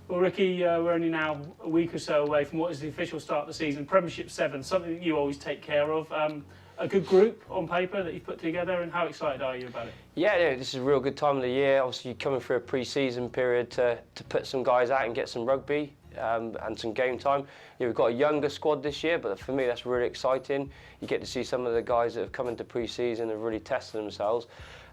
Well, Ricky, we're only now a week or so away from what is the official start of the season. Premiership 7, something that you always take care of. A good group on paper that you've put together, and how excited are you about it? Yeah, this is a real good time of the year. Obviously, you're coming through a pre-season period to put some guys out and get some rugby and some game time. Yeah, we've got a younger squad this year, but for me, that's really exciting. You get to see some of the guys that have come into pre-season and really tested themselves,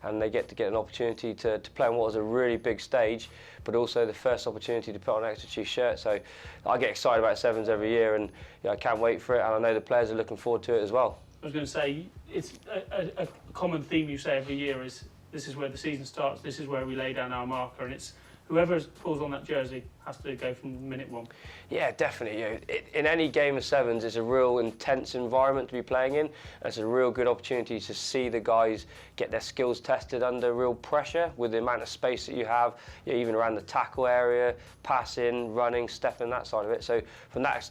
and they get an opportunity to play on what is a really big stage, but also the first opportunity to put on an Exeter Chiefs shirt. So I get excited about Sevens every year, and I can't wait for it, and I know the players are looking forward to it as well. I was going to say, it's a common theme you say every year is this is where the season starts, this is where we lay down our marker, and it's whoever pulls on that jersey has to go from minute one. Yeah, definitely. In any game of Sevens, it's a real intense environment to be playing in. And it's a real good opportunity to see the guys get their skills tested under real pressure with the amount of space that you have, even around the tackle area, passing, running, stepping, that side of it. So from that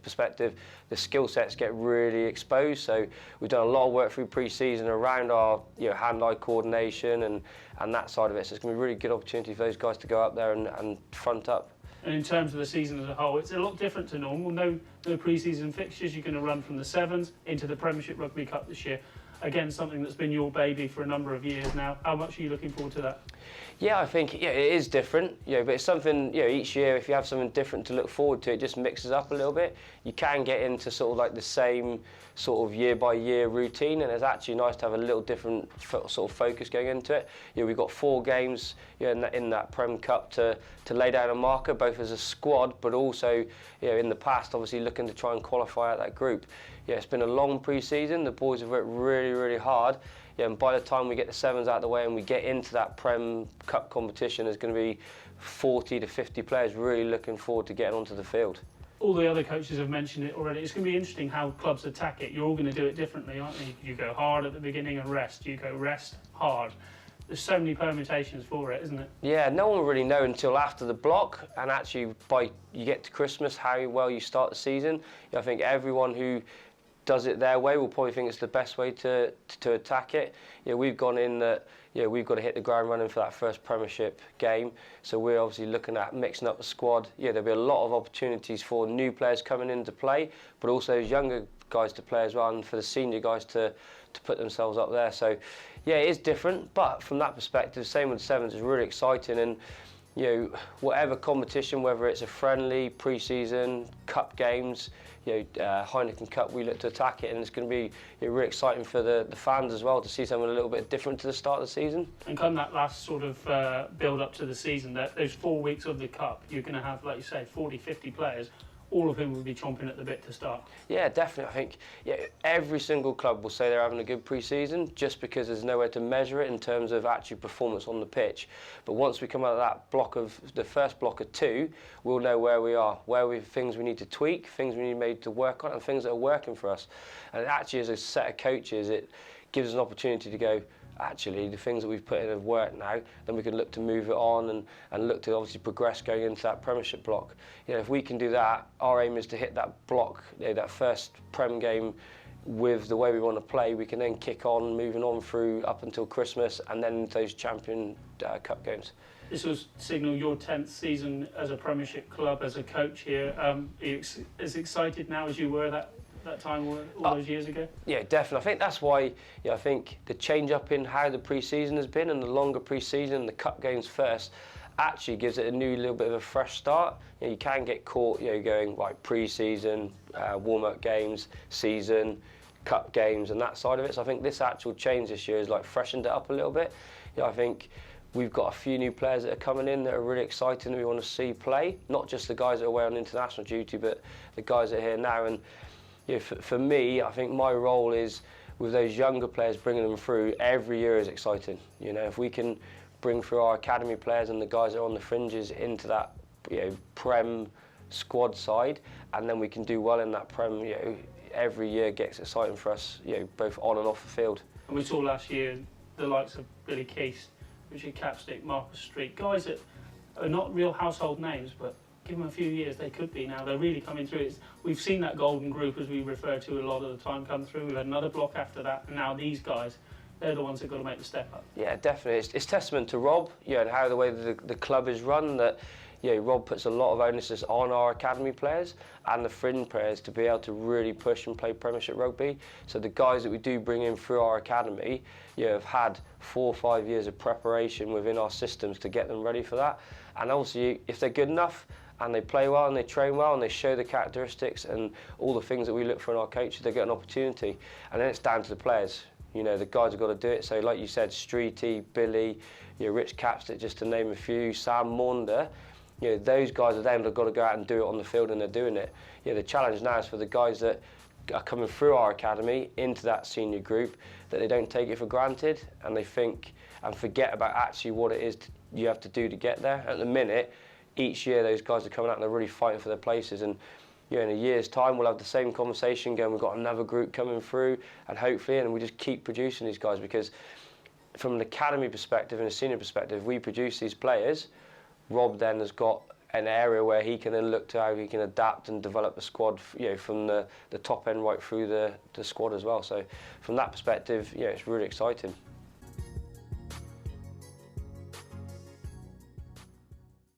perspective, the skill sets get really exposed. So we've done a lot of work through pre-season around our hand-eye coordination and that side of it. So it's going to be a really good opportunity for those guys to go up there and front up. And in terms of the season as a whole, it's a lot different to normal. No pre-season fixtures. You're going to run from the Sevens into the Premiership Rugby Cup this year. Again, something that's been your baby for a number of years now. How much are you looking forward to that? Yeah, I think it is different, but it's something, each year if you have something different to look forward to, it just mixes up a little bit. You can get into sort of like the same sort of year by year routine, and it's actually nice to have a little different sort of focus going into it. We've got 4 games in that Prem Cup to lay down a marker, both as a squad, but also in the past, obviously looking to try and qualify out that group. It's been a long pre-season. The boys have worked really, really hard. And by the time we get the Sevens out of the way and we get into that Prem Cup competition, there's going to be 40 to 50 players really looking forward to getting onto the field. All the other coaches have mentioned it already. It's going to be interesting how clubs attack it. You're all going to do it differently, aren't you? You go hard at the beginning and rest. You go rest, hard. There's so many permutations for it, isn't it? Yeah, no one will really know until after the block, and actually by you get to Christmas how well you start the season. I think everyone who does it their way will probably think it's the best way to attack it. We've gone in that we've got to hit the ground running for that first Premiership game, so we're obviously looking at mixing up the squad. There'll be a lot of opportunities for new players coming in to play, but also those younger guys to play as well, and for the senior guys to put themselves up there. So yeah, it is different, but from that perspective, same with Sevens, is really exciting. And whatever competition, whether it's a friendly, pre-season, cup games, Heineken Cup, we look to attack it, and it's going to be really exciting for the fans as well to see something a little bit different to the start of the season. And come that last sort of build up to the season, those 4 weeks of the cup, you're going to have, like you say, 40, 50 players, all of whom will be chomping at the bit to start. Yeah, definitely. I think every single club will say they're having a good pre-season just because there's nowhere to measure it in terms of actual performance on the pitch. But once we come out of that block of the first block of 2, we'll know where we are, things we need to tweak, things we need made to work on, and things that are working for us. And actually, as a set of coaches, it gives us an opportunity to go, actually, the things that we've put in have worked now, then we can look to move it on and look to obviously progress going into that Premiership block. If we can do that, our aim is to hit that block, that first Prem game with the way we want to play. We can then kick on, moving on through up until Christmas, and then into those Champion Cup games. This was signal your 10th season as a Premiership club, as a coach here. Are you as excited now as you were that time all those years ago? Yeah, definitely. I think that's why I think the change up in how the pre-season has been, and the longer pre-season and the cup games first, actually gives it a new little bit of a fresh start. You can get caught going like pre-season, warm-up games, season, cup games and that side of it. So I think this actual change this year has like freshened it up a little bit. I think we've got a few new players that are coming in that are really exciting that we want to see play. Not just the guys that are away on international duty, but the guys that are here now. And for me, I think my role is with those younger players, bringing them through every year is exciting. If we can bring through our academy players and the guys that are on the fringes into that Prem squad side, and then we can do well in that Prem, every year gets exciting for us, both on and off the field. And we saw last year the likes of Billy Keast, Richard Capstick, Marcus Street, guys that are not real household names, but give them a few years, they could be now. They're really coming through. We've seen that golden group, as we refer to a lot of the time, come through. We've had another block after that, and now these guys, they're the ones that got to make the step up. Yeah, definitely. It's testament to Rob, and how the way the club is run, that Rob puts a lot of onus on our academy players and the fringe players to be able to really push and play Premiership rugby. So the guys that we do bring in through our academy, have had 4 or 5 years of preparation within our systems to get them ready for that. And obviously, if they're good enough and they play well and they train well and they show the characteristics and all the things that we look for in our coaches, they get an opportunity. And then it's down to the players. The guys have got to do it. So like you said, Streety, Billy, Rich Capstick, just to name a few, Sam Maunder, those guys are them that have got to go out and do it on the field, and they're doing it. The challenge now is for the guys that are coming through our academy into that senior group, that they don't take it for granted and they think and forget about actually what it is you have to do to get there. At the minute, each year those guys are coming out and they're really fighting for their places, and in a year's time we'll have the same conversation going, we've got another group coming through, and hopefully, and we just keep producing these guys, because from an academy perspective and a senior perspective, we produce these players. Rob then has got an area where he can then look to how he can adapt and develop the squad, from the top end right through the squad as well. So from that perspective, it's really exciting.